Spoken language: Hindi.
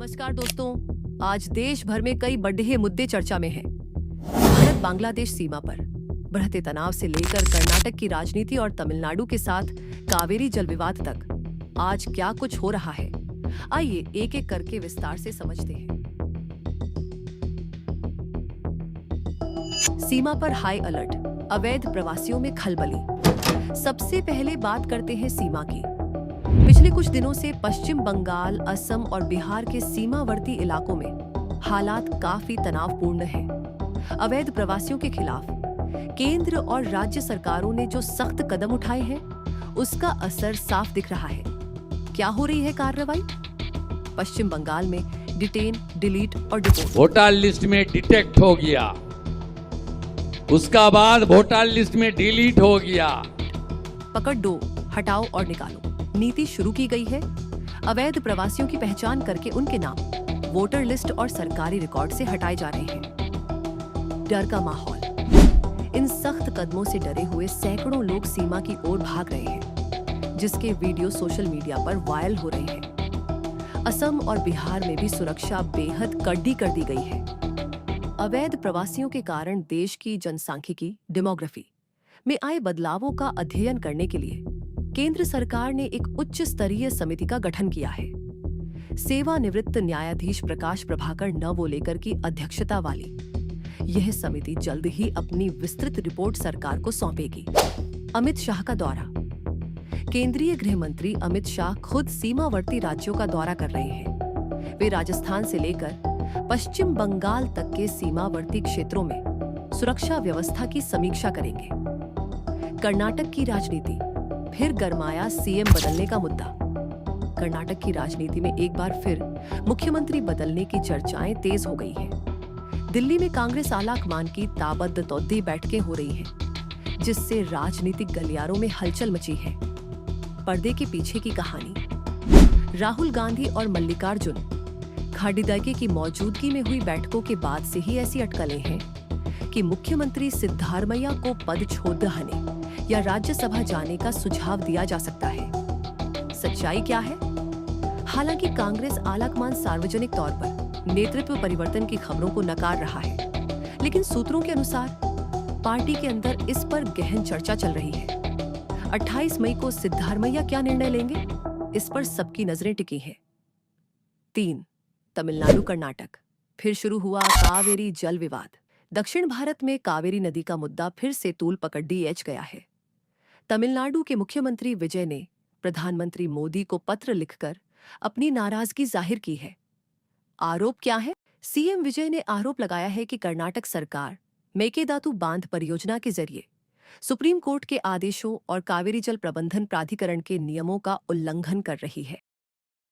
नमस्कार दोस्तों, आज देश भर में कई बड़े मुद्दे चर्चा में हैं। भारत बांग्लादेश सीमा पर बढ़ते तनाव से लेकर कर्नाटक की राजनीति और तमिलनाडु के साथ कावेरी जल विवाद तक आज क्या कुछ हो रहा है, आइए एक एक करके विस्तार से समझते हैं। सीमा पर हाई अलर्ट, अवैध प्रवासियों में खलबली। सबसे पहले बात करते हैं सीमा की। पिछले कुछ दिनों से पश्चिम बंगाल, असम और बिहार के सीमावर्ती इलाकों में हालात काफी तनावपूर्ण हैं। अवैध प्रवासियों के खिलाफ केंद्र और राज्य सरकारों ने जो सख्त कदम उठाए हैं, उसका असर साफ दिख रहा है। क्या हो रही है कार्रवाई? पश्चिम बंगाल में डिटेन, डिलीट और डिपोर्ट। वोटर लिस्ट में डिटेक्ट हो गया, उसका बाद वोटर लिस्ट में डिलीट हो गया। पकड़ दो, हटाओ और निकालो नीति शुरू की गई है। अवैध प्रवासियों की पहचान करके उनके नाम वोटर लिस्ट और सरकारी रिकॉर्ड से हटाए जा रहे हैं। डर का माहौल। इन सख्त कदमों से डरे हुए सैकड़ों लोग सीमा की ओर भाग रहे हैं, जिसके वीडियो सोशल मीडिया पर वायरल हो रहे हैं। असम और बिहार में भी सुरक्षा बेहद कड़ी कर दी गई है। अवैध प्रवासियों के कारण देश की जनसांख्यिकी डेमोग्राफी में आए बदलावों का अध्ययन करने के लिए केंद्र सरकार ने एक उच्च स्तरीय समिति का गठन किया है। सेवानिवृत्त न्यायाधीश प्रकाश प्रभाकर नवोलेकर की अध्यक्षता वाली यह समिति जल्द ही अपनी विस्तृत रिपोर्ट सरकार को सौंपेगी। अमित शाह का दौरा। केंद्रीय गृह मंत्री अमित शाह खुद सीमावर्ती राज्यों का दौरा कर रहे हैं। वे राजस्थान से लेकर पश्चिम बंगाल तक के सीमावर्ती क्षेत्रों में सुरक्षा व्यवस्था की समीक्षा करेंगे। कर्नाटक की राजनीति। फिर गरमाया सीएम बदलने का मुद्दा। कर्नाटक की राजनीति में एक बार फिर मुख्यमंत्री बदलने की चर्चाएं तेज हो गई हैं। दिल्ली में कांग्रेस आलाकमान की ताबड़तोड़ बैठकें हो रही हैं, जिससे राजनीतिक गलियारों में हलचल मची है। पर्दे के पीछे की कहानी। राहुल गांधी और मल्लिकार्जुन खड़गे की मौजूदगी में हुई बैठकों के बाद से ही ऐसी अटकलें हैं कि मुख्यमंत्री सिद्धारमैया को पद छोड़ने या राज्यसभा जाने का सुझाव दिया जा सकता है। सच्चाई क्या है? हालांकि कांग्रेस आलाकमान सार्वजनिक तौर पर नेतृत्व परिवर्तन की खबरों को नकार रहा है, लेकिन सूत्रों के अनुसार पार्टी के अंदर इस पर गहन चर्चा चल रही है। 28 मई को सिद्धारमैया क्या निर्णय लेंगे, इस पर सबकी नजरें टिकी हैं। 3. तमिलनाडु कर्नाटक। फिर शुरू हुआ कावेरी जल विवाद। दक्षिण भारत में कावेरी नदी का मुद्दा फिर से तूल पकड़ गया है। तमिलनाडु के मुख्यमंत्री विजय ने प्रधानमंत्री मोदी को पत्र लिखकर अपनी नाराजगी जाहिर की है। आरोप क्या है? सीएम विजय ने आरोप लगाया है कि कर्नाटक सरकार मेकेदातु बांध परियोजना के जरिए सुप्रीम कोर्ट के आदेशों और कावेरी जल प्रबंधन प्राधिकरण के नियमों का उल्लंघन कर रही है।